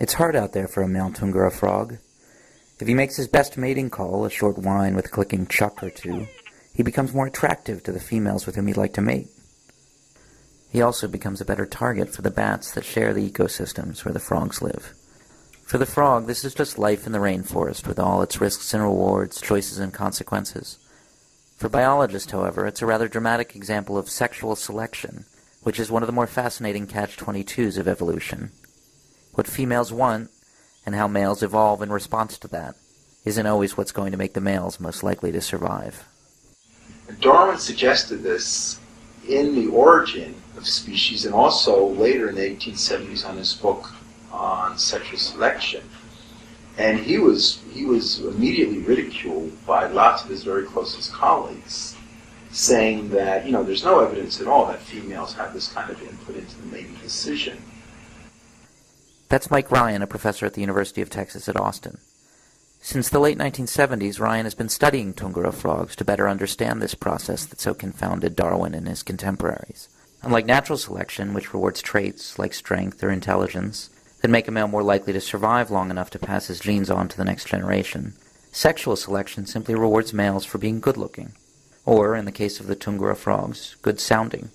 It's hard out there for a male Tungara frog. If he makes his best mating call, a short whine with a clicking chuck or two, he becomes more attractive to the females with whom he'd like to mate. He also becomes a better target for the bats that share the ecosystems where the frogs live. For the frog, this is just life in the rainforest with all its risks and rewards, choices and consequences. For biologists, however, it's a rather dramatic example of sexual selection, which is one of the more fascinating catch-22s of evolution. What females want, and how males evolve in response to that, isn't always what's going to make the males most likely to survive. Darwin suggested this in The Origin of Species and also later in the 1870s on his book on sexual selection. And he was immediately ridiculed by lots of his very closest colleagues, saying that, there's no evidence at all that females have this kind of input into the mating decision. That's Mike Ryan, a professor at the University of Texas at Austin. Since the late 1970s, Ryan has been studying Tungara frogs to better understand this process that so confounded Darwin and his contemporaries. Unlike natural selection, which rewards traits like strength or intelligence that make a male more likely to survive long enough to pass his genes on to the next generation, sexual selection simply rewards males for being good-looking, or, in the case of the Tungara frogs, good-sounding.